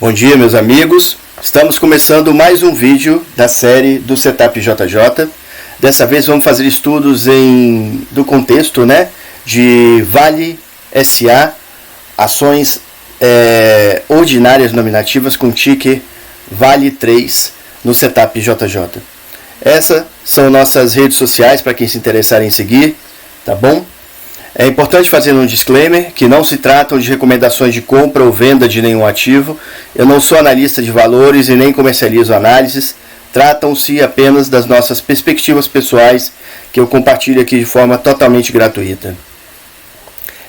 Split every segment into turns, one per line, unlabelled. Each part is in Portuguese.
Bom dia, meus amigos. Estamos começando mais um vídeo da série do Setup JJ. Dessa vez vamos fazer estudos do contexto, de Vale SA, ações ordinárias nominativas com ticker Vale 3 no Setup JJ. Essas são nossas redes sociais para quem se interessar em seguir, tá bom? É importante fazer um disclaimer que não se tratam de recomendações de compra ou venda de nenhum ativo. Eu não sou analista de valores e nem comercializo análises. Tratam-se apenas das nossas perspectivas pessoais que eu compartilho aqui de forma totalmente gratuita.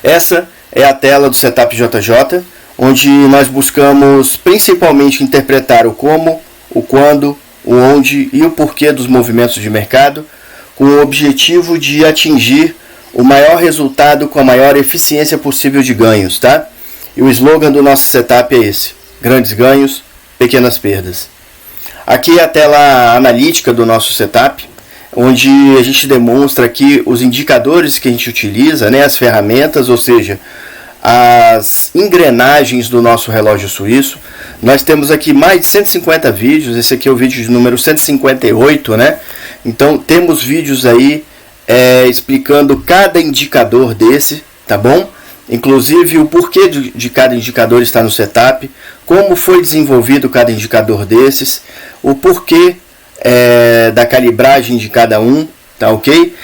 Essa é a tela do Setup JJ, onde nós buscamos principalmente interpretar o como, o quando, o onde e o porquê dos movimentos de mercado, com o objetivo de atingir o maior resultado com a maior eficiência possível de ganhos, tá? E o slogan do nosso setup é esse: grandes ganhos, pequenas perdas. Aqui é a tela analítica do nosso setup, onde a gente demonstra aqui os indicadores que a gente utiliza, as ferramentas, ou seja, as engrenagens do nosso relógio suíço. Nós temos aqui mais de 150 vídeos, esse aqui é o vídeo de número 158, Então temos vídeos aí explicando cada indicador desse, tá bom? Inclusive o porquê de cada indicador estar no setup, como foi desenvolvido cada indicador desses, o porquê da calibragem de cada um, tá ok?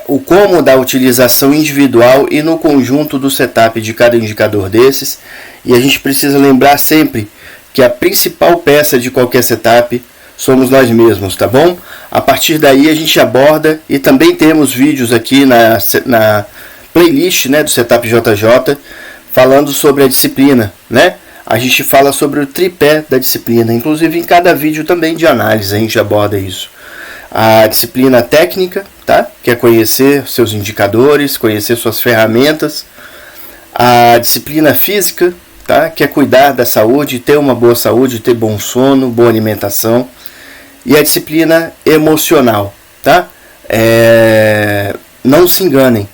O como da utilização individual e no conjunto do setup de cada indicador desses. E a gente precisa lembrar sempre que a principal peça de qualquer setup somos nós mesmos, tá bom? A partir daí a gente aborda, e também temos vídeos aqui na playlist do Setup JJ falando sobre a disciplina, A gente fala sobre o tripé da disciplina, inclusive em cada vídeo também de análise a gente aborda isso. A disciplina técnica, tá? Que é conhecer seus indicadores, conhecer suas ferramentas. A disciplina física, tá? Que é cuidar da saúde, ter uma boa saúde, ter bom sono, boa alimentação. E a disciplina emocional, tá? Não se enganem,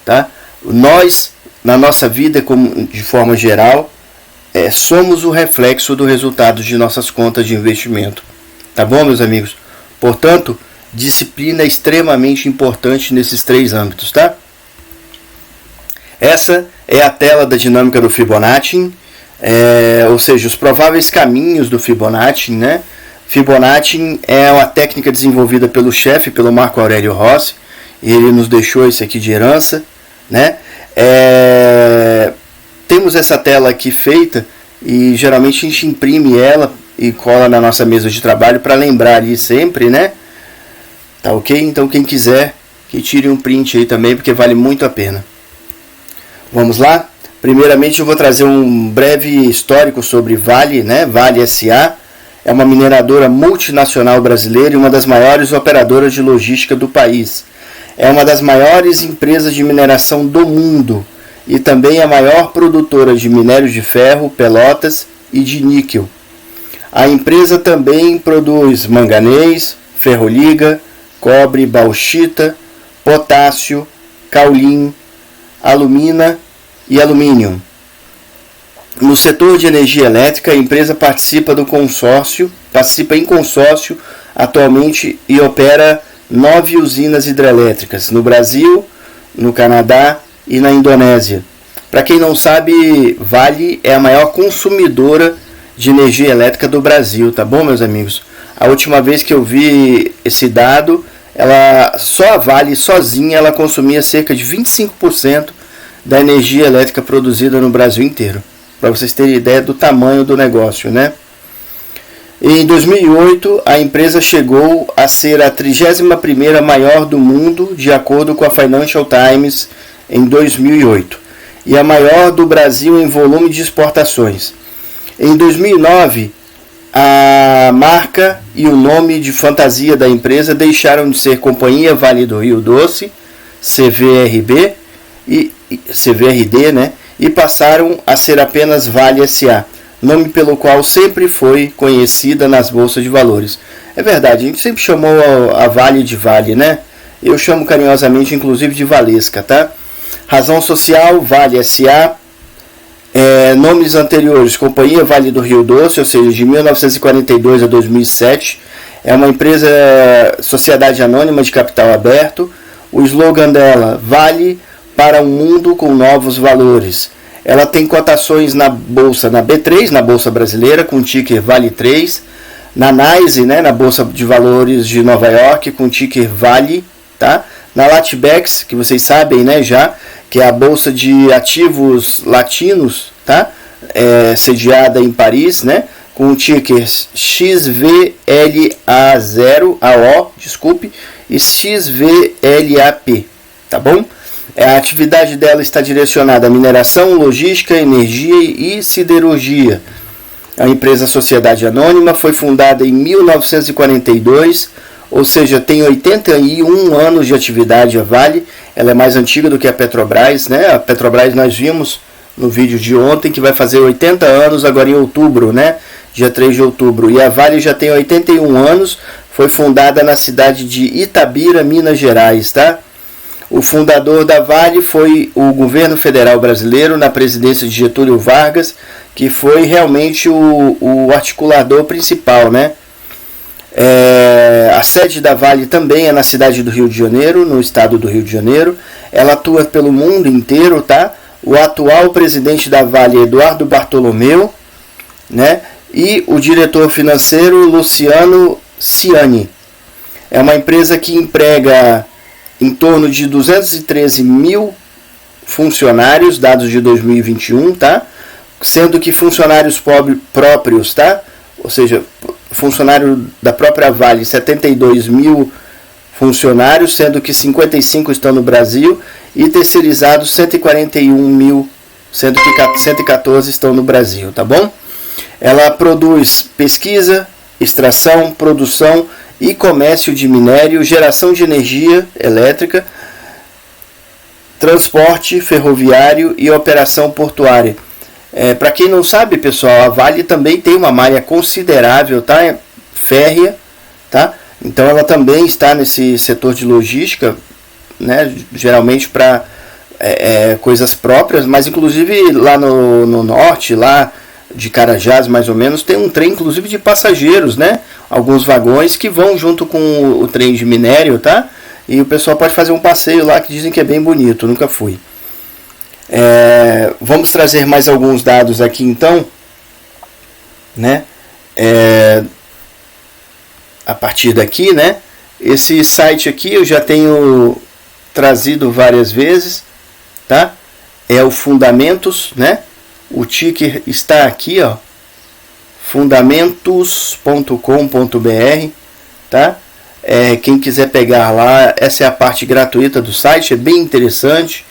tá? Nós, na nossa vida, de forma geral, somos o reflexo do resultado de nossas contas de investimento, tá bom, meus amigos? Portanto, disciplina é extremamente importante nesses três âmbitos, tá? Essa é a tela da dinâmica do Fibonacci, ou seja, os prováveis caminhos do Fibonacci, Fibonacci é uma técnica desenvolvida pelo chefe, pelo Marco Aurélio Rossi, e ele nos deixou isso aqui de herança, Temos essa tela aqui feita e geralmente a gente imprime ela e cola na nossa mesa de trabalho para lembrar ali sempre, Tá ok? Então quem quiser que tire um print aí também, porque vale muito a pena. Vamos lá? Primeiramente eu vou trazer um breve histórico sobre Vale, Vale SA. É uma mineradora multinacional brasileira e uma das maiores operadoras de logística do país. É uma das maiores empresas de mineração do mundo e também a maior produtora de minério de ferro, pelotas e de níquel. A empresa também produz manganês, ferroliga, cobre, bauxita, potássio, caulin, alumina e alumínio. No setor de energia elétrica, a empresa participa em consórcio atualmente e opera 9 usinas hidrelétricas no Brasil, no Canadá e na Indonésia. Para quem não sabe, Vale é a maior consumidora de energia elétrica do Brasil, tá bom, meus amigos? A última vez que eu vi esse dado, só a Vale sozinha ela consumia cerca de 25% da energia elétrica produzida no Brasil inteiro. Para vocês terem ideia do tamanho do negócio, Em 2008, a empresa chegou a ser a 31ª maior do mundo, de acordo com a Financial Times, em 2008, e a maior do Brasil em volume de exportações. Em 2009, a marca e o nome de fantasia da empresa deixaram de ser Companhia Vale do Rio Doce, CVRD, e passaram a ser apenas Vale SA, nome pelo qual sempre foi conhecida nas bolsas de valores. É verdade, a gente sempre chamou a Vale de Vale, Eu chamo carinhosamente, inclusive, de Valesca, tá? Razão social, Vale SA. Nomes anteriores: Companhia Vale do Rio Doce, ou seja, de 1942 a 2007. É uma empresa, sociedade anônima de capital aberto. O slogan dela: Vale para um mundo com novos valores. Ela tem cotações na bolsa, na B3, na bolsa brasileira, com ticker Vale 3. Na NYSE, né, na bolsa de valores de Nova York, com ticker Vale, tá? Na Latbex, que vocês sabem, né, já, que é a bolsa de ativos latinos, tá? Sediada em Paris, né? Com o ticker XVLA0, AO, desculpe, e XVLAP, tá bom? A atividade dela está direcionada à mineração, logística, energia e siderurgia. A empresa Sociedade Anônima foi fundada em 1942, ou seja, tem 81 anos de atividade a Vale. Ela é mais antiga do que a Petrobras, né? A Petrobras nós vimos no vídeo de ontem que vai fazer 80 anos agora em outubro, né? Dia 3 de outubro. E a Vale já tem 81 anos, foi fundada na cidade de Itabira, Minas Gerais, tá? O fundador da Vale foi o governo federal brasileiro, na presidência de Getúlio Vargas, que foi realmente o articulador principal, né? A sede da Vale também é na cidade do Rio de Janeiro, no estado do Rio de Janeiro. Ela atua pelo mundo inteiro, tá? O atual presidente da Vale é Eduardo Bartolomeu, né? E o diretor financeiro Luciano Ciani. É uma empresa que emprega em torno de 213 mil funcionários, dados de 2021, tá? Sendo que funcionários próprios, tá? Ou seja, funcionário da própria Vale, 72 mil funcionários, sendo que 55 estão no Brasil, e terceirizados 141 mil, sendo que 114 estão no Brasil, tá bom? Ela produz pesquisa, extração, produção e comércio de minério, geração de energia elétrica, transporte ferroviário e operação portuária. Para quem não sabe, pessoal, a Vale também tem uma malha considerável, tá? Férrea, tá? Então ela também está nesse setor de logística, né? Geralmente para coisas próprias, mas inclusive lá no norte, lá de Carajás mais ou menos, tem um trem inclusive de passageiros, né? Alguns vagões que vão junto com o trem de minério, tá? E o pessoal pode fazer um passeio lá que dizem que é bem bonito, nunca fui. Vamos trazer mais alguns dados aqui então, né? A partir daqui, né? Esse site aqui eu já tenho trazido várias vezes, tá? É o Fundamentos, né? O ticker está aqui, ó, fundamentos.com.br, tá? Quem quiser pegar lá, essa é a parte gratuita do site, é bem interessante,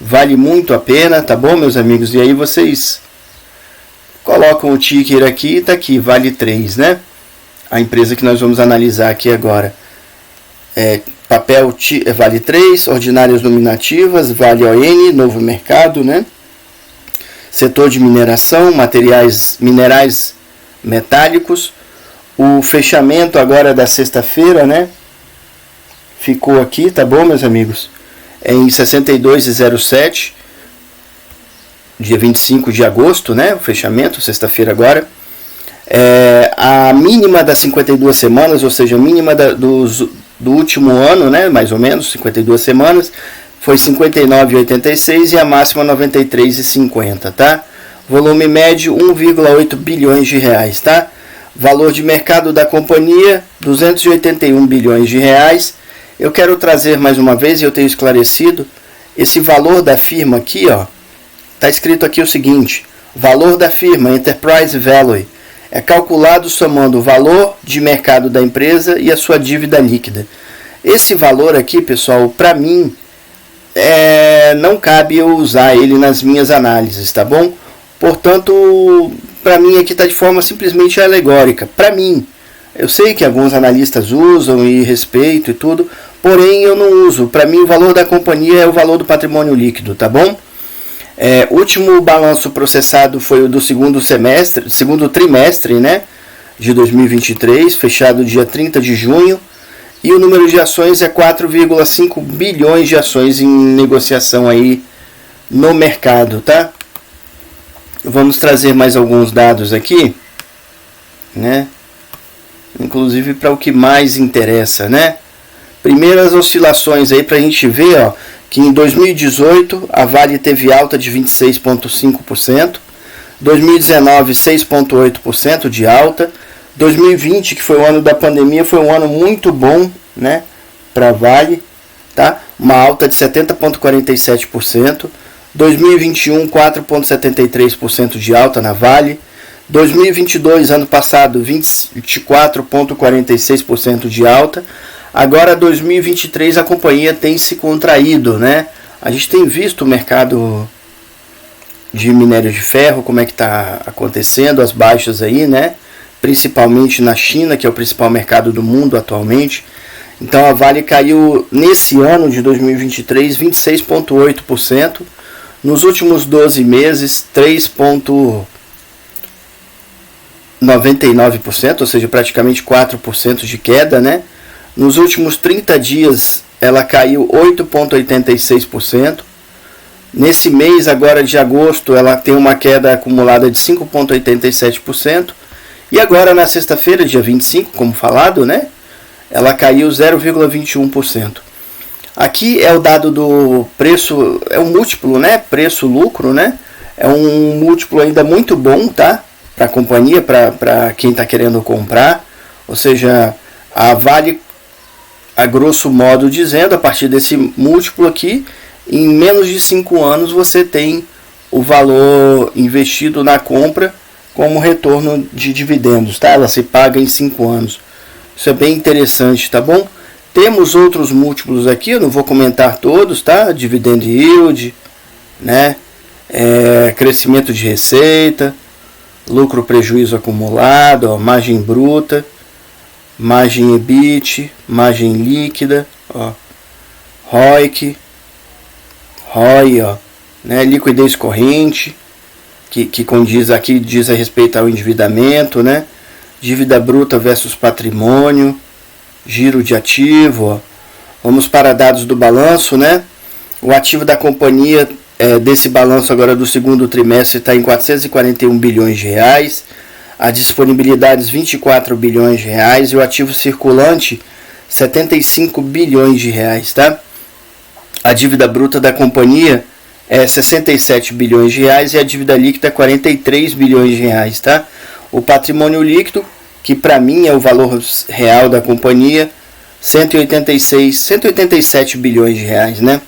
vale muito a pena, tá bom, meus amigos? E aí vocês colocam o ticker aqui, tá aqui, Vale 3, né? A empresa que nós vamos analisar aqui agora. Papel Vale 3, ordinárias nominativas, Vale ON, novo mercado, né? Setor de mineração, minerais metálicos. O fechamento agora da sexta-feira, né? Ficou aqui, tá bom, meus amigos? Em 62,07, dia 25 de agosto, né? O fechamento, sexta-feira agora. A mínima das 52 semanas, ou seja, a mínima do último ano, né? Mais ou menos, 52 semanas, foi 59,86 e a máxima 93,50, tá? Volume médio 1,8 bilhões de reais, tá? Valor de mercado da companhia 281 bilhões de reais. Eu quero trazer mais uma vez, e eu tenho esclarecido, esse valor da firma aqui, ó, tá escrito aqui o seguinte: valor da firma, Enterprise Value, é calculado somando o valor de mercado da empresa e a sua dívida líquida. Esse valor aqui, pessoal, para mim, não cabe eu usar ele nas minhas análises, tá bom? Portanto, para mim aqui está de forma simplesmente alegórica. Para mim, eu sei que alguns analistas usam e respeito e tudo, porém eu não uso. Para mim o valor da companhia é o valor do patrimônio líquido, tá bom? O último balanço processado foi o do segundo trimestre, né, de 2023, fechado dia 30 de junho. E o número de ações é 4,5 bilhões de ações em negociação aí no mercado, tá? Vamos trazer mais alguns dados aqui, né? Inclusive para o que mais interessa, né? Primeiras oscilações aí para a gente ver, ó, que em 2018 a Vale teve alta de 26,5%, 2019 6,8% de alta, 2020, que foi o ano da pandemia, foi um ano muito bom, né, para a Vale, tá? Uma alta de 70,47%, 2021 4,73% de alta na Vale, 2022, ano passado, 24,46% de alta. Agora 2023 a companhia tem se contraído, né? A gente tem visto o mercado de minério de ferro, como é que está acontecendo, as baixas aí, né? Principalmente na China, que é o principal mercado do mundo atualmente. Então a Vale caiu nesse ano de 2023 26,8%. Nos últimos 12 meses 3,99%, ou seja, praticamente 4% de queda, né? Nos últimos 30 dias ela caiu 8,86%. Nesse mês agora de agosto ela tem uma queda acumulada de 5,87%. E agora na sexta-feira, dia 25, como falado, né? Ela caiu 0,21%. Aqui é o dado do preço, é um múltiplo, né? Preço-lucro, né? É um múltiplo ainda muito bom, tá? Para a companhia, para quem está querendo comprar. Ou seja, a Vale, a grosso modo dizendo, a partir desse múltiplo aqui, em menos de 5 anos você tem o valor investido na compra como retorno de dividendos, tá? Ela se paga em 5 anos. Isso é bem interessante, tá bom? Temos outros múltiplos aqui, eu não vou comentar todos, tá? Dividend yield, né? Crescimento de receita, lucro prejuízo acumulado, ó, margem bruta, margem EBIT, margem líquida, ó, ROIC, ROI, ó, né? Liquidez corrente, que condiz aqui, diz a respeito ao endividamento, né? Dívida bruta versus patrimônio, giro de ativo, ó. Vamos para dados do balanço, né? O ativo da companhia desse balanço agora do segundo trimestre está em 441 bilhões de reais, a disponibilidades 24 bilhões de reais e o ativo circulante 75 bilhões de reais, tá? A dívida bruta da companhia é 67 bilhões de reais e a dívida líquida 43 bilhões de reais, tá? O patrimônio líquido, que para mim é o valor real da companhia, 187 bilhões de reais, né?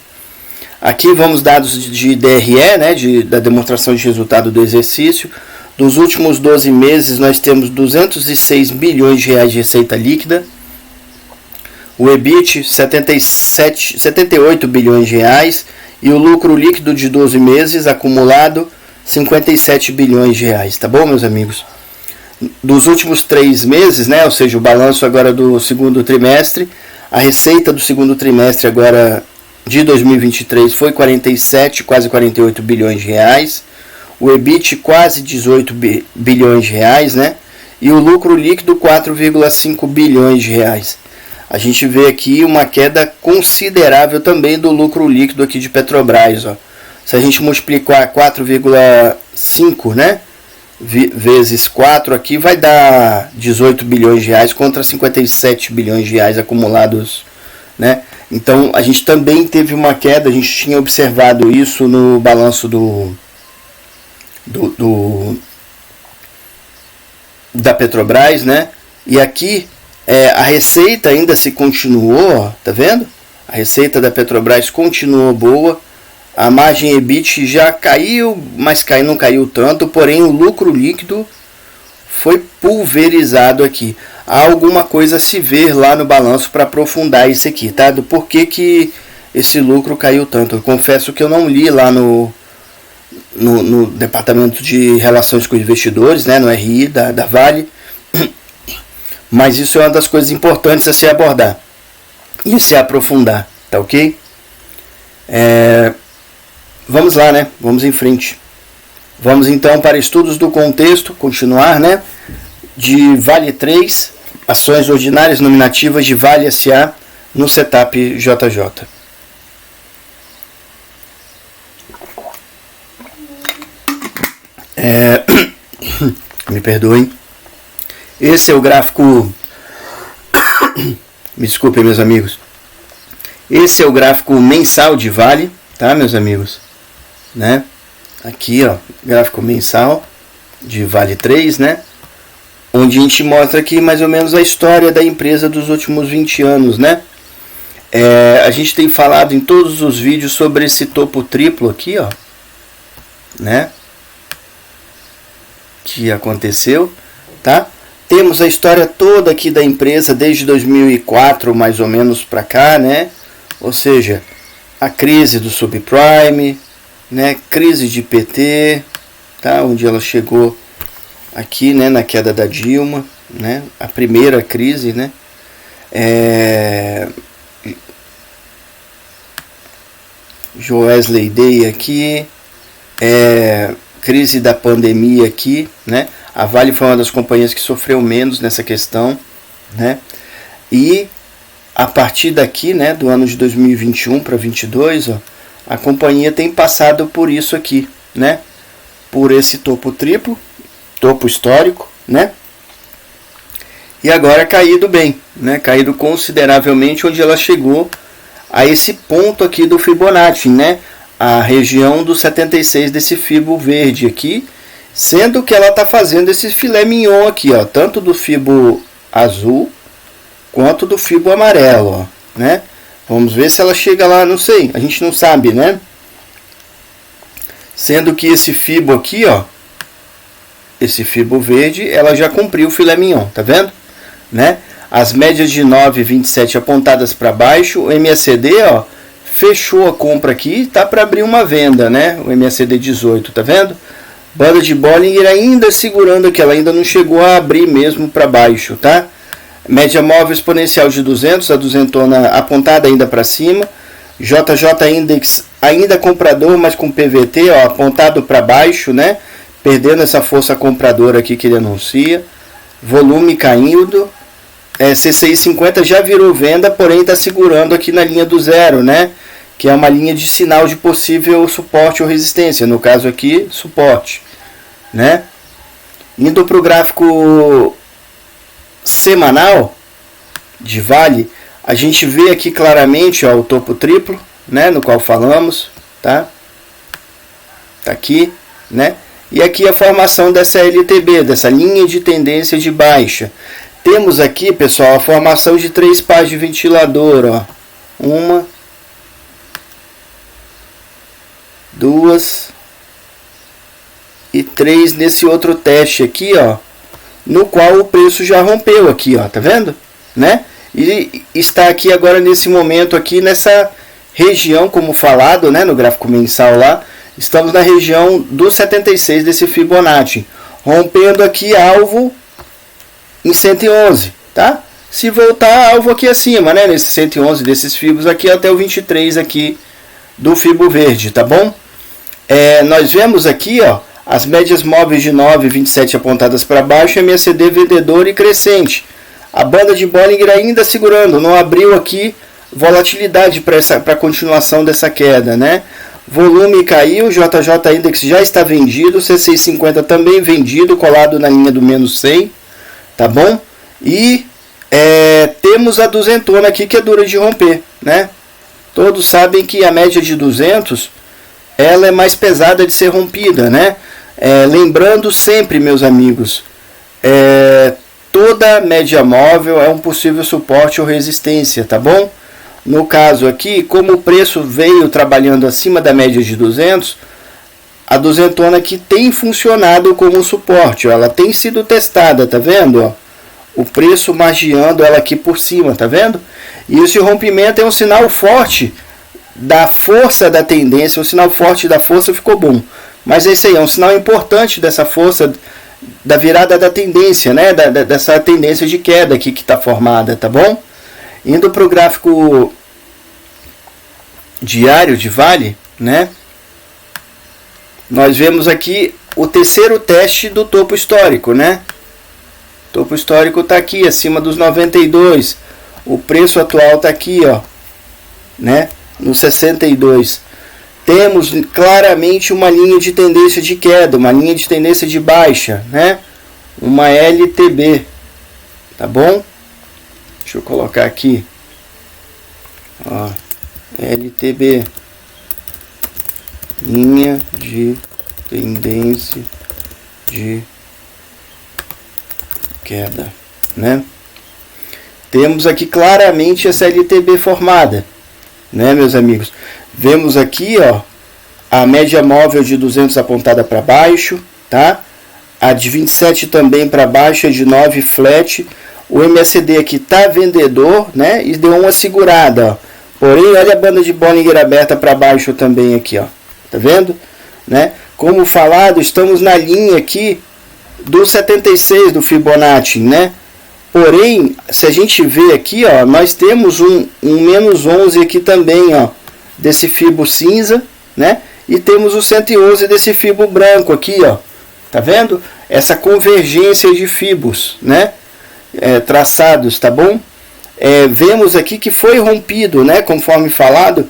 Aqui vamos dados de DRE, né, da demonstração de resultado do exercício. Dos últimos 12 meses nós temos 206 bilhões de reais de receita líquida. O EBIT 78 bilhões de reais e o lucro líquido de 12 meses acumulado 57 bilhões de reais, tá bom, meus amigos? Dos últimos 3 meses, né, ou seja, o balanço agora do segundo trimestre, a receita do segundo trimestre agora de 2023 foi 47, quase 48 bilhões de reais, o EBIT quase 18 bilhões de reais, né, e o lucro líquido 4,5 bilhões de reais. A gente vê aqui uma queda considerável também do lucro líquido aqui de Petrobras, ó. Se a gente multiplicar 4,5, né, vezes 4 aqui vai dar 18 bilhões de reais contra 57 bilhões de reais acumulados, né? Então a gente também teve uma queda, a gente tinha observado isso no balanço da Petrobras, né? E aqui a receita ainda se continuou, ó, tá vendo? A receita da Petrobras continuou boa. A margem EBIT já caiu, mas não caiu tanto, porém o lucro líquido foi pulverizado aqui. Há alguma coisa a se ver lá no balanço para aprofundar isso aqui, tá? Do porquê que esse lucro caiu tanto. Eu confesso que eu não li lá no departamento de relações com investidores, né, no RI da Vale, mas isso é uma das coisas importantes a se abordar e se aprofundar, tá ok? Vamos lá, né? Vamos em frente. Vamos então para estudos do contexto, continuar, né? De Vale 3, ações ordinárias nominativas de Vale S.A. no setup JJ. Me perdoem. Esse é o gráfico. Me desculpem, meus amigos. Esse é o gráfico mensal de Vale, tá, meus amigos? Né? Aqui, ó, gráfico mensal de Vale 3, né? Onde a gente mostra aqui mais ou menos a história da empresa dos últimos 20 anos, né? A gente tem falado em todos os vídeos sobre esse topo triplo aqui, ó, né? Que aconteceu, tá? Temos a história toda aqui da empresa desde 2004 mais ou menos para cá, né? Ou seja, a crise do subprime, né? Crise de PT, tá? Onde ela chegou aqui, né? Na queda da Dilma, né? A primeira crise, né? Joesley Day aqui, crise da pandemia aqui, né? A Vale foi uma das companhias que sofreu menos nessa questão, né? E a partir daqui, né, do ano de 2021 para 2022, ó, a companhia tem passado por isso aqui, né? Por esse topo triplo, topo histórico, né? E agora caído bem, né? Caído consideravelmente, onde ela chegou a esse ponto aqui do Fibonacci, né? A região do 76 desse fibo verde aqui, sendo que ela está fazendo esse filé mignon aqui, ó, tanto do fibo azul quanto do fibo amarelo, ó, né? Vamos ver se ela chega lá, não sei, a gente não sabe, né? Sendo que esse fibo aqui, ó, esse fibo verde, ela já cumpriu o filé mignon, tá vendo? Né? As médias de 9,27 apontadas para baixo, o MACD, ó, fechou a compra aqui, tá para abrir uma venda, né? O MACD 18, tá vendo? Banda de Bollinger ainda segurando aqui, ela ainda não chegou a abrir mesmo para baixo, tá? Média móvel exponencial de 200, a duzentona apontada ainda para cima. JJ Index ainda comprador, mas com PVT, ó, apontado para baixo, né? Perdendo essa força compradora aqui que ele anuncia. Volume caindo. CCI 50 já virou venda, porém está segurando aqui na linha do zero, né? Que é uma linha de sinal de possível suporte ou resistência. No caso aqui, suporte, né? Indo para o gráfico semanal de Vale, a gente vê aqui claramente, ó, o topo triplo, né? No qual falamos, tá? Tá aqui, né? E aqui a formação dessa LTB, dessa linha de tendência de baixa. Temos aqui, pessoal, a formação de 3 pás de ventilador, ó. 1, 2 e 3 nesse outro teste aqui, ó, no qual o preço já rompeu aqui, ó, tá vendo? Né? E está aqui agora nesse momento aqui nessa região, como falado, né, no gráfico mensal lá, estamos na região do 76 desse Fibonacci, rompendo aqui alvo em 111, tá? Se voltar alvo aqui acima, né, nesse 111 desses fibos aqui até o 23 aqui do fibo verde, tá bom? Nós vemos aqui, ó, as médias móveis de 9,27 apontadas para baixo, MACD vendedor e crescente. A banda de Bollinger ainda segurando, não abriu aqui volatilidade para a continuação dessa queda, né? Volume caiu, JJ Index já está vendido, CCI 50 também vendido, colado na linha do menos 100, tá bom? E temos a duzentona aqui que é dura de romper, né? Todos sabem que a média de 200 ela é mais pesada de ser rompida, né? Lembrando sempre, meus amigos, toda média móvel é um possível suporte ou resistência, tá bom? No caso aqui, como o preço veio trabalhando acima da média de 200, a duzentona aqui tem funcionado como suporte, ó, ela tem sido testada, tá vendo? Ó? O preço margeando ela aqui por cima, tá vendo? E esse rompimento é um sinal forte da força da tendência, um sinal forte da força ficou bom. Mas esse aí é um sinal importante dessa força, da virada da tendência, né? Dessa tendência de queda aqui que está formada, tá bom? Indo para o gráfico diário de Vale, né? Nós vemos aqui o terceiro teste do topo histórico, né? O topo histórico está aqui, acima dos 92. O preço atual está aqui, ó, né? No 62. temos claramente uma linha de tendência de queda, uma linha de tendência de baixa, né? Uma LTB, tá bom? Deixa eu colocar aqui, ó, LTB, linha de tendência de queda, né? Temos aqui claramente essa LTB formada, né, meus amigos? Vemos aqui, ó, a média móvel de 200 apontada para baixo, tá? A de 27 também para baixo, a de 9 flat. O MACD aqui tá vendedor, né? E deu uma segurada, ó. Porém, olha a banda de Bollinger aberta para baixo também aqui, ó. Tá vendo? Né? Como falado, estamos na linha aqui do 76 do Fibonacci, né? Porém, se a gente vê aqui, ó, nós temos um menos 11 aqui também, ó, desse fibo cinza, né? E temos o 111 desse fibo branco aqui, ó. Tá vendo? Essa convergência de fibos, né? Traçados, tá bom? Vemos aqui que foi rompido, né? Conforme falado,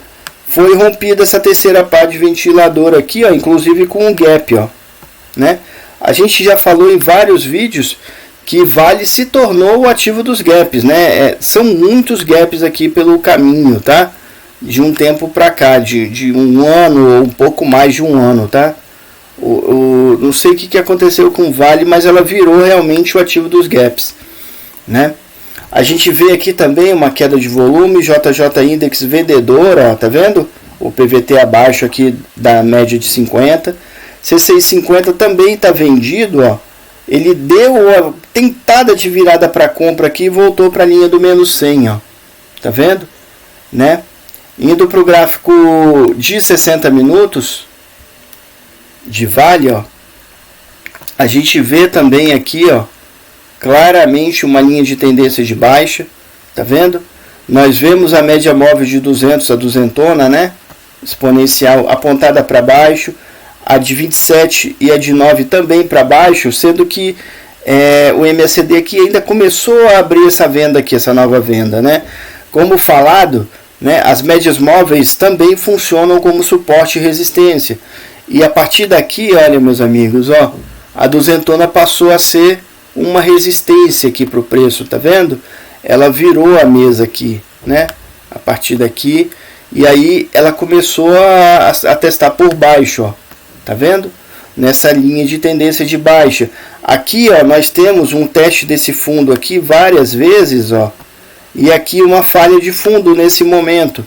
foi rompida essa terceira pá de ventilador aqui, ó, inclusive com um gap, ó, né? A gente já falou em vários vídeos que Vale se tornou o ativo dos gaps, né? São muitos gaps aqui pelo caminho, tá? De um tempo para cá, de um ano ou um pouco mais de um ano, tá? Não sei o que aconteceu com Vale, mas ela virou realmente o ativo dos gaps, né? A gente vê aqui também uma queda de volume, JJ Index vendedor, ó, tá vendo? O PVT abaixo aqui da média de 50. C650 também está vendido, ó. Ele deu uma tentada de virada para compra aqui e voltou para a linha do menos 100, ó. Tá vendo? Né? Indo para o gráfico de 60 minutos de Vale, ó. A gente vê também aqui, ó, claramente uma linha de tendência de baixa, tá vendo? Nós vemos a média móvel de 200, a duzentona, né? Exponencial apontada para baixo, a de 27 e a de 9 também para baixo, sendo que o MACD aqui ainda começou a abrir essa venda aqui, essa nova venda, né? Como falado, né, as médias móveis também funcionam como suporte e resistência. E a partir daqui, olha, meus amigos, ó, a duzentona passou a ser uma resistência aqui para o preço, tá vendo? Ela virou a mesa aqui, né? A partir daqui, e aí ela começou a testar por baixo, ó, tá vendo? Nessa linha de tendência de baixa. Aqui, ó, nós temos um teste desse fundo aqui várias vezes, ó, e aqui uma falha de fundo nesse momento.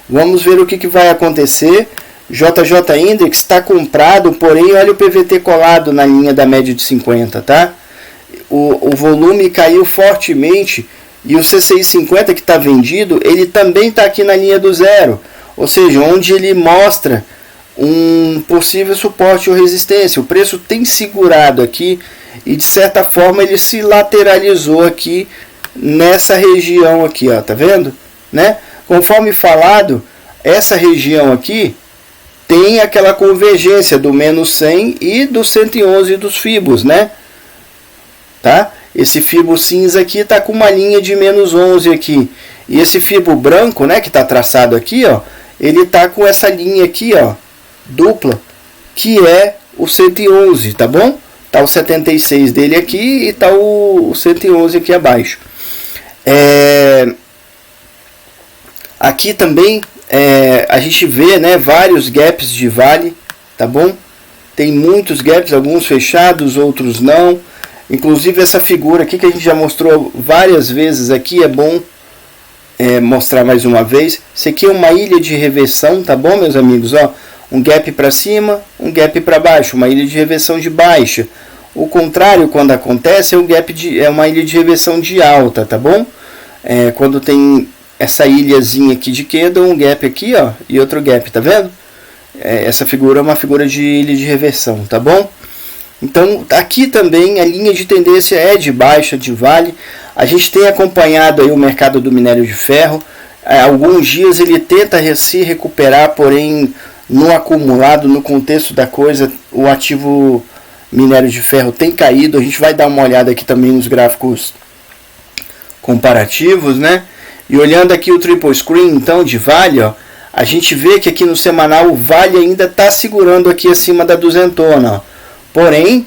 Vamos ver o que vai acontecer. JJ Index está comprado, porém olha o PVT colado na linha da média de 50, tá? O volume caiu fortemente e o C650 que está vendido, ele também está aqui na linha do zero, ou seja, onde ele mostra um possível suporte ou resistência. O preço tem segurado aqui e de certa forma ele se lateralizou aqui nessa região aqui, ó, tá vendo? Né? Conforme falado, essa região aqui tem aquela convergência do menos 100 e do 111 dos fibos, né? Tá? Esse fibo cinza aqui está com uma linha de menos 11 aqui. E esse fibo branco, né, que está traçado aqui, ó, ele está com essa linha aqui, ó, dupla, que é o 111, tá bom? Tá o 76 dele aqui e tá o 111 aqui abaixo. Aqui também a gente vê, né, vários gaps de Vale, tá bom? Tem muitos gaps, alguns fechados, outros não. Inclusive essa figura aqui que a gente já mostrou várias vezes aqui, é bom mostrar mais uma vez. Isso aqui é uma ilha de reversão, tá bom, meus amigos? Ó, um gap para cima, um gap para baixo, uma ilha de reversão de baixa. O contrário, quando acontece, é uma ilha de reversão de alta, tá bom? Quando tem essa ilhazinha aqui de queda, um gap aqui, ó, e outro gap, tá vendo? Essa figura é uma figura de ilha de reversão, tá bom? Então, aqui também a linha de tendência é de baixa de Vale. A gente tem acompanhado aí o mercado do minério de ferro. Alguns dias ele tenta se recuperar, porém, no acumulado, no contexto da coisa, o ativo minério de ferro tem caído. A gente vai dar uma olhada aqui também nos gráficos comparativos, né? E olhando aqui o triple screen, então, de Vale, ó, a gente vê que aqui no semanal o Vale ainda está segurando aqui acima da duzentona, ó. Porém,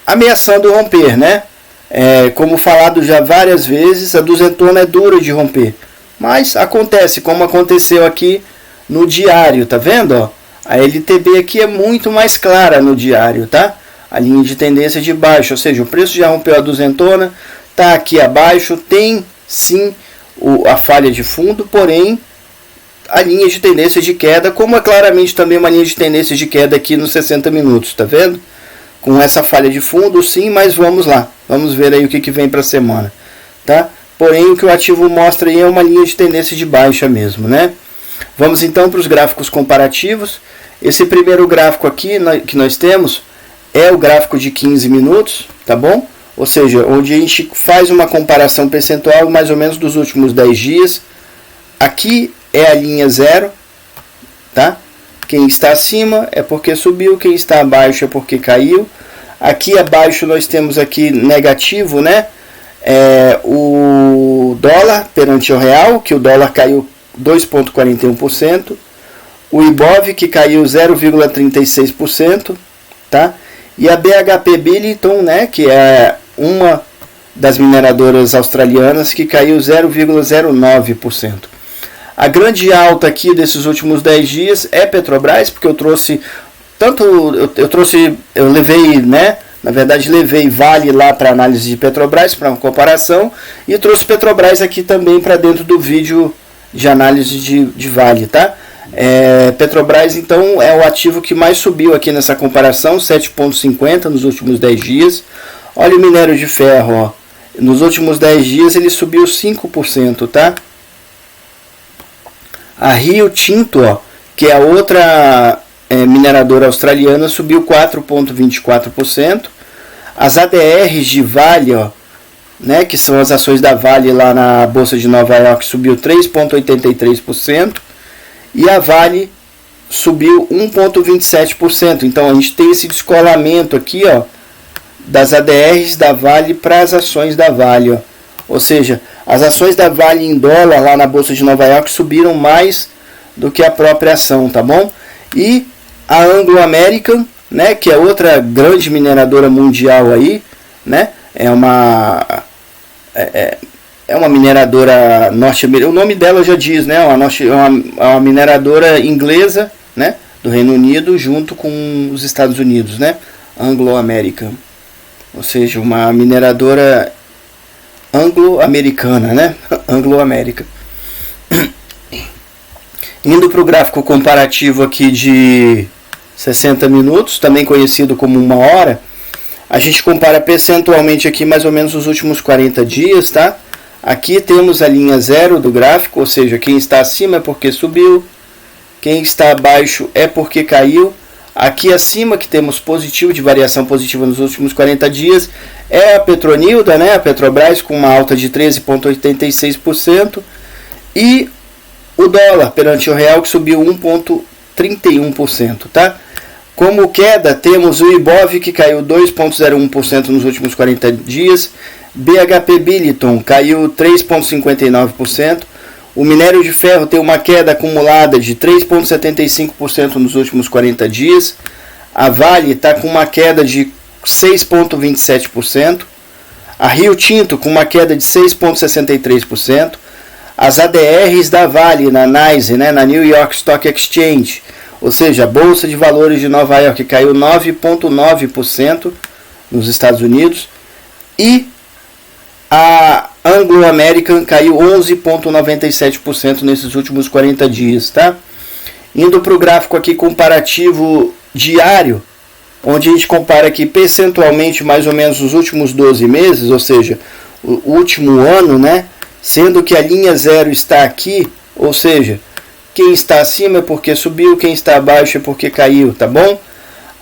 ameaçando romper, né? Como falado já várias vezes, a duzentona é dura de romper. Mas acontece, como aconteceu aqui no diário, tá vendo? Ó? A LTB aqui é muito mais clara no diário, tá? A linha de tendência de baixo, ou seja, o preço já rompeu a duzentona, tá aqui abaixo, tem sim a falha de fundo, porém a linha de tendência de queda, como é claramente também uma linha de tendência de queda aqui nos 60 minutos, tá vendo? Com essa falha de fundo, sim, mas vamos lá. Vamos ver aí o que vem para a semana, tá? Porém, o que o ativo mostra aí é uma linha de tendência de baixa mesmo, né? Vamos então para os gráficos comparativos. Esse primeiro gráfico aqui que nós temos é o gráfico de 15 minutos, tá bom? Ou seja, onde a gente faz uma comparação percentual mais ou menos dos últimos 10 dias. Aqui é a linha 0, tá? Quem está acima é porque subiu, quem está abaixo é porque caiu. Aqui abaixo nós temos aqui negativo, né? O dólar perante o real, que o dólar caiu 2,41%. O IBOV, que caiu 0,36%, tá? E a BHP Billiton, né, que é uma das mineradoras australianas, que caiu 0,09%. A grande alta aqui desses últimos 10 dias é Petrobras, porque eu trouxe eu levei, né, na verdade levei Vale lá para análise de Petrobras, para uma comparação, e trouxe Petrobras aqui também para dentro do vídeo de análise de Vale, tá? Petrobras então é o ativo que mais subiu aqui nessa comparação, 7,50 nos últimos 10 dias. Olha o minério de ferro, ó. Nos últimos 10 dias ele subiu 5%, tá? A Rio Tinto, ó, que é a outra mineradora australiana, subiu 4,24%. As ADRs de Vale, ó, né, que são as ações da Vale lá na Bolsa de Nova York, subiu 3,83%. E a Vale subiu 1,27%. Então a gente tem esse descolamento aqui, ó, das ADRs da Vale para as ações da Vale, ó. Ou seja, as ações da Vale em dólar lá na Bolsa de Nova York subiram mais do que a própria ação, tá bom? E a Anglo American, né, que é outra grande mineradora mundial aí, né? É uma mineradora norte-americana. O nome dela já diz, né? Uma mineradora inglesa, né, do Reino Unido junto com os Estados Unidos, né? Anglo American. Ou seja, uma mineradora anglo-americana, né? Anglo-América. Indo para o gráfico comparativo aqui de 60 minutos, também conhecido como 1 hora, a gente compara percentualmente aqui mais ou menos os últimos 40 dias, tá? Aqui temos a linha 0 do gráfico, ou seja, quem está acima é porque subiu, quem está abaixo é porque caiu. Aqui acima que temos positivo, de variação positiva nos últimos 40 dias, é a Petronilda, né? A Petrobras com uma alta de 13,86%. E o dólar perante o real que subiu 1,31%, tá? Como queda, temos o IBOV que caiu 2,01% nos últimos 40 dias. BHP Billiton caiu 3,59%. O minério de ferro tem uma queda acumulada de 3,75% nos últimos 40 dias. A Vale está com uma queda de 6,27%. A Rio Tinto com uma queda de 6,63%. As ADRs da Vale na NYSE, né, na New York Stock Exchange, ou seja, a Bolsa de Valores de Nova York, caiu 9,9% nos Estados Unidos. E a Anglo American caiu 11,97% nesses últimos 40 dias, tá? Indo para o gráfico aqui comparativo diário, onde a gente compara aqui percentualmente mais ou menos os últimos 12 meses, ou seja, o último ano, né? Sendo que a linha 0 está aqui, ou seja, quem está acima é porque subiu, quem está abaixo é porque caiu, tá bom?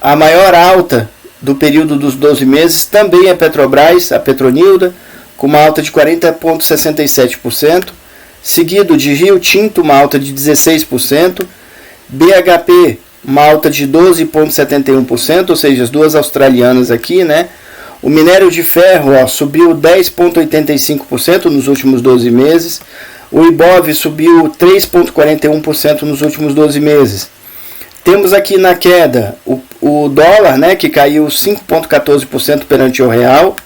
A maior alta do período dos 12 meses também é Petrobras, a Petronilda, com uma alta de 40,67%, seguido de Rio Tinto, uma alta de 16%, BHP, uma alta de 12,71%, ou seja, as duas australianas aqui, né? O minério de ferro, ó, subiu 10,85% nos últimos 12 meses, O Ibov subiu 3,41% nos últimos 12 meses. Temos aqui na queda o dólar, né, que caiu 5,14% perante o real.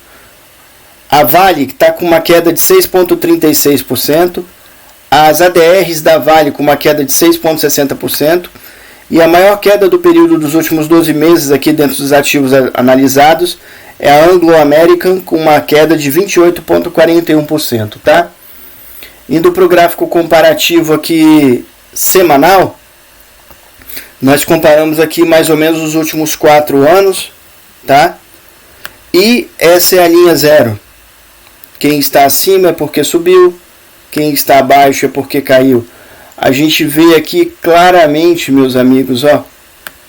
A Vale, que está com uma queda de 6,36%. As ADRs da Vale com uma queda de 6,60%. E a maior queda do período dos últimos 12 meses aqui dentro dos ativos analisados é a Anglo American com uma queda de 28,41%, tá? Indo para o gráfico comparativo aqui semanal, nós comparamos aqui mais ou menos os últimos 4 anos, tá? E essa é a linha zero. Quem está acima é porque subiu, quem está abaixo é porque caiu. A gente vê aqui claramente, meus amigos, ó,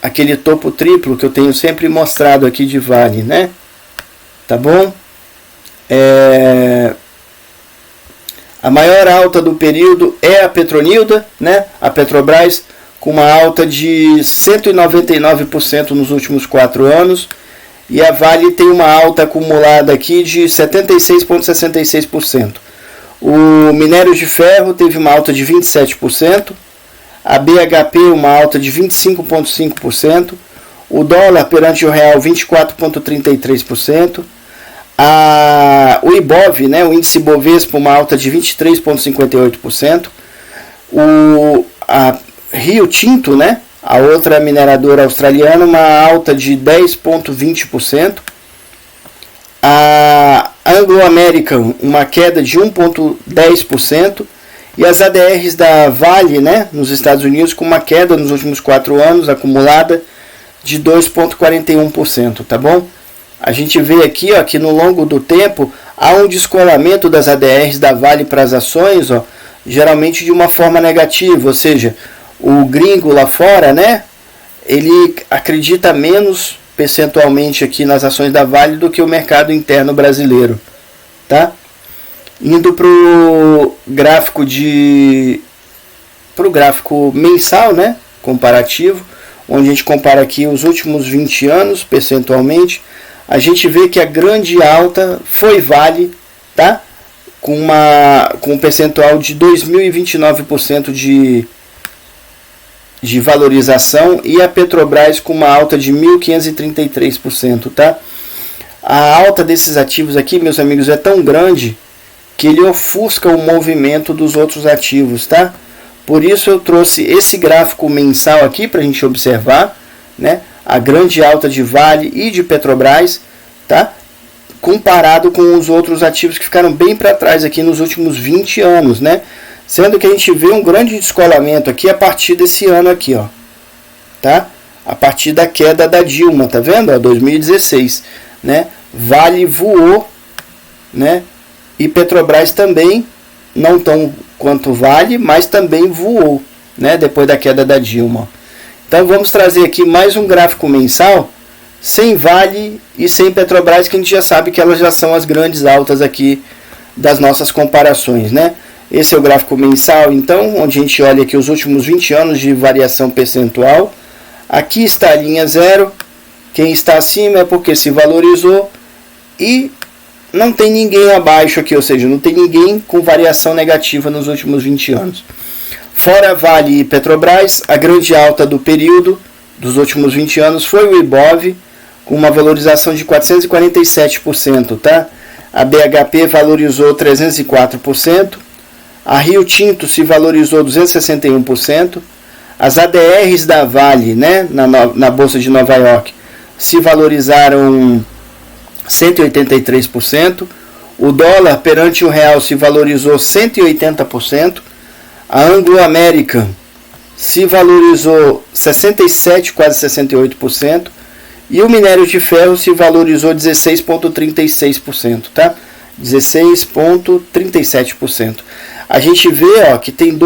aquele topo triplo que eu tenho sempre mostrado aqui de Vale, né? Tá bom? A maior alta do período é a Petronilda, né? A Petrobras, com uma alta de 199% nos últimos 4 anos. E a Vale tem uma alta acumulada aqui de 76,66%. O minério de ferro teve uma alta de 27%, a BHP uma alta de 25,5%, o dólar perante o real 24,33%, o Ibov, né, o índice Bovespa, uma alta de 23,58%, a Rio Tinto, né, a outra mineradora australiana, uma alta de 10,20%, a Anglo American, uma queda de 1,10%, e as ADRs da Vale, né, nos Estados Unidos, com uma queda nos últimos 4 anos acumulada de 2,41%, tá bom? A gente vê aqui, ó, que no longo do tempo há um descolamento das ADRs da Vale para as ações, ó, geralmente de uma forma negativa, ou seja, o gringo lá fora, né, ele acredita menos percentualmente aqui nas ações da Vale do que o mercado interno brasileiro, tá? Indo para o gráfico mensal, né, comparativo, onde a gente compara aqui os últimos 20 anos percentualmente, a gente vê que a grande alta foi Vale, tá? Com um percentual de 2.029% de valorização, e a Petrobras com uma alta de 1.533%, tá? A alta desses ativos aqui, meus amigos, é tão grande que ele ofusca o movimento dos outros ativos, tá? Por isso eu trouxe esse gráfico mensal aqui para a gente observar, né? A grande alta de Vale e de Petrobras, tá? Comparado com os outros ativos que ficaram bem para trás aqui nos últimos 20 anos, né? Sendo que a gente vê um grande descolamento aqui a partir desse ano aqui, ó, tá? A partir da queda da Dilma, tá vendo? Ó, 2016, né? Vale voou, né? E Petrobras também, não tão quanto Vale, mas também voou, né? Depois da queda da Dilma. Então vamos trazer aqui mais um gráfico mensal sem Vale e sem Petrobras, que a gente já sabe que elas já são as grandes altas aqui das nossas comparações, né? Esse é o gráfico mensal, então, onde a gente olha aqui os últimos 20 anos de variação percentual. Aqui está a linha zero. Quem está acima é porque se valorizou. E não tem ninguém abaixo aqui, ou seja, não tem ninguém com variação negativa nos últimos 20 anos. Fora Vale e Petrobras, a grande alta do período dos últimos 20 anos foi o Ibov, com uma valorização de 447%, tá? A BHP valorizou 304%. A Rio Tinto se valorizou 261%. As ADRs da Vale, né, na Bolsa de Nova York, se valorizaram 183%. O dólar perante o real se valorizou 180%. A Anglo American se valorizou 67%, quase 68%. E o minério de ferro se valorizou 16,36%, tá? 16,37%. A gente vê, ó, que tem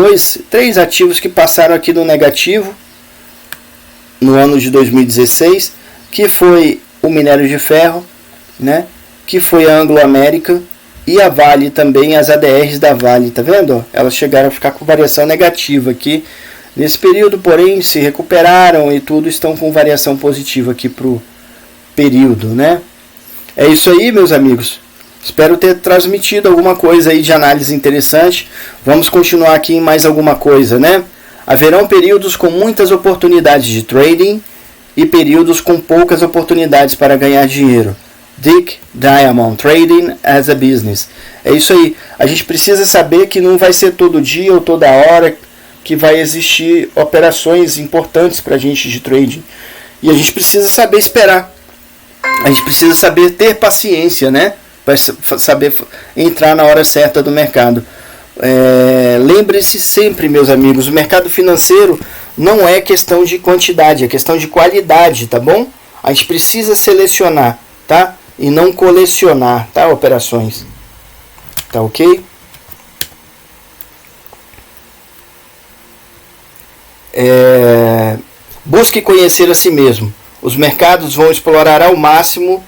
três ativos que passaram aqui no negativo no ano de 2016, que foi o minério de ferro, né? Que foi a Anglo American e a Vale também, as ADRs da Vale, tá vendo? Ó? Elas chegaram a ficar com variação negativa aqui nesse período, porém se recuperaram e tudo, estão com variação positiva aqui pro período, né? É isso aí, meus amigos. Espero ter transmitido alguma coisa aí de análise interessante. Vamos continuar aqui em mais alguma coisa, né? Haverão períodos com muitas oportunidades de trading e períodos com poucas oportunidades para ganhar dinheiro. Dick Diamond, Trading as a Business. É isso aí. A gente precisa saber que não vai ser todo dia ou toda hora que vai existir operações importantes para a gente de trading. E a gente precisa saber esperar. A gente precisa saber ter paciência, né? Para saber entrar na hora certa do mercado. Lembre-se sempre, meus amigos, o mercado financeiro não é questão de quantidade, é questão de qualidade, tá bom? A gente precisa selecionar, tá? E não colecionar, tá? Operações. Tá ok? Busque conhecer a si mesmo. Os mercados vão explorar ao máximo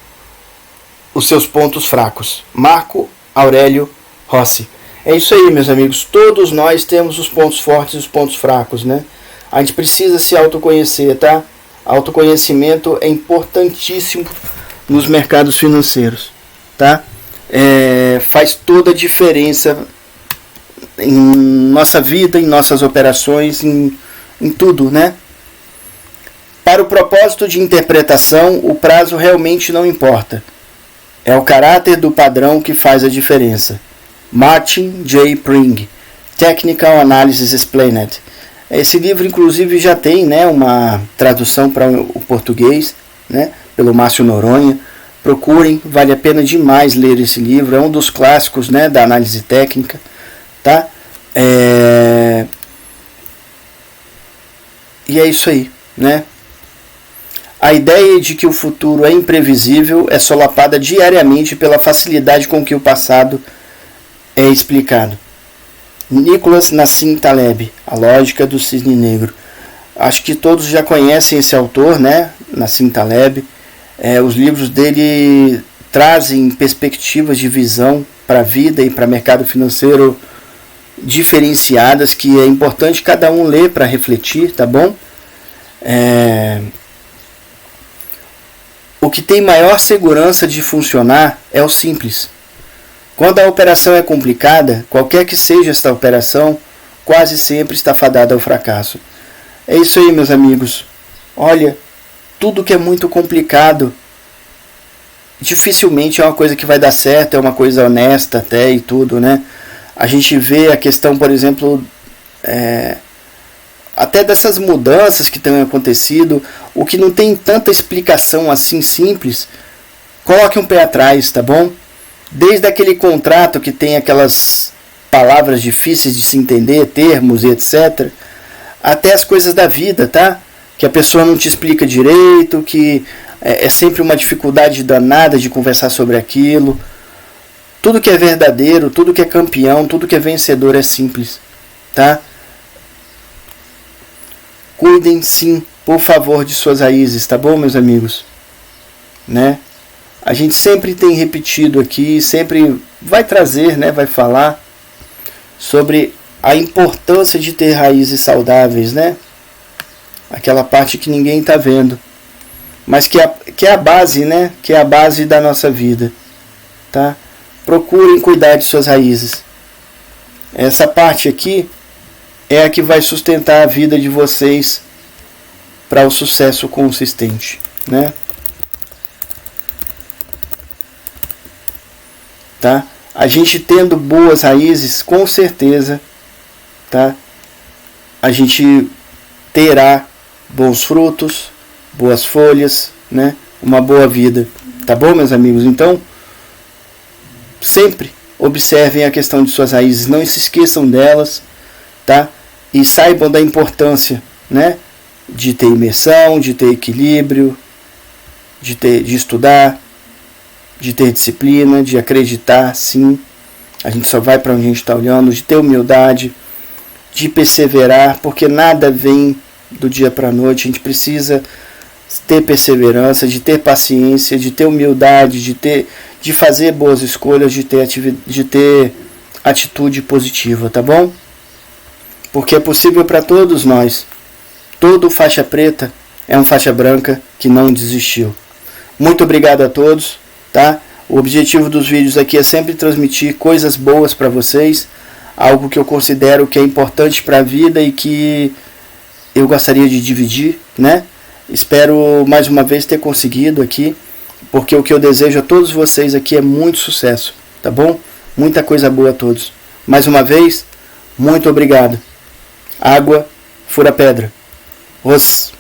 os seus pontos fracos. Marco Aurélio Rossi. É isso aí, meus amigos. Todos nós temos os pontos fortes e os pontos fracos, né? A gente precisa se autoconhecer, tá? Autoconhecimento é importantíssimo nos mercados financeiros, tá? Faz toda a diferença em nossa vida, em nossas operações, em tudo, né? Para o propósito de interpretação, o prazo realmente não importa. É o caráter do padrão que faz a diferença. Martin J. Pring, Technical Analysis Explained. Esse livro, inclusive, já tem, né, uma tradução para o português, né, pelo Márcio Noronha. Procurem, vale a pena demais ler esse livro. É um dos clássicos, né, da análise técnica. Tá? E é isso aí, né? A ideia de que o futuro é imprevisível é solapada diariamente pela facilidade com que o passado é explicado. Nicholas Nassim Taleb, A Lógica do Cisne Negro. Acho que todos já conhecem esse autor, né? Nassim Taleb. Os livros dele trazem perspectivas de visão para a vida e para o mercado financeiro diferenciadas, que é importante cada um ler para refletir, tá bom? O que tem maior segurança de funcionar é o simples. Quando a operação é complicada, qualquer que seja esta operação, quase sempre está fadada ao fracasso. É isso aí, meus amigos. Olha, tudo que é muito complicado dificilmente é uma coisa que vai dar certo, é uma coisa honesta até e tudo, né? A gente vê a questão, por exemplo, até dessas mudanças que têm acontecido, o que não tem tanta explicação assim simples, coloque um pé atrás, tá bom? Desde aquele contrato que tem aquelas palavras difíceis de se entender, termos e etc., até as coisas da vida, tá? Que a pessoa não te explica direito, que é sempre uma dificuldade danada de conversar sobre aquilo. Tudo que é verdadeiro, tudo que é campeão, tudo que é vencedor é simples, tá? Cuidem sim, por favor, de suas raízes, tá bom, meus amigos? Né? A gente sempre tem repetido aqui, sempre vai trazer, né, vai falar sobre a importância de ter raízes saudáveis, né? Aquela parte que ninguém está vendo, mas que é a base, né? Que é a base da nossa vida, tá? Procurem cuidar de suas raízes. Essa parte aqui é a que vai sustentar a vida de vocês para o sucesso consistente, né? Tá? A gente tendo boas raízes, com certeza, tá? A gente terá bons frutos, boas folhas, né? Uma boa vida, tá bom, meus amigos? Então, sempre observem a questão de suas raízes, não se esqueçam delas, tá? E saibam da importância, né? De ter imersão, de ter equilíbrio, de estudar, de ter disciplina, de acreditar, sim. A gente só vai para onde a gente está olhando, de ter humildade, de perseverar, porque nada vem do dia para a noite. A gente precisa ter perseverança, de ter paciência, de ter humildade, de fazer boas escolhas, de ter atitude positiva, tá bom? Porque é possível para todos nós. Todo faixa preta é um faixa branca que não desistiu. Muito obrigado a todos, tá? O objetivo dos vídeos aqui é sempre transmitir coisas boas para vocês, algo que eu considero que é importante para a vida e que eu gostaria de dividir, né? Espero mais uma vez ter conseguido aqui, porque o que eu desejo a todos vocês aqui é muito sucesso, tá bom? Muita coisa boa a todos. Mais uma vez, muito obrigado. Água, fura pedra. Os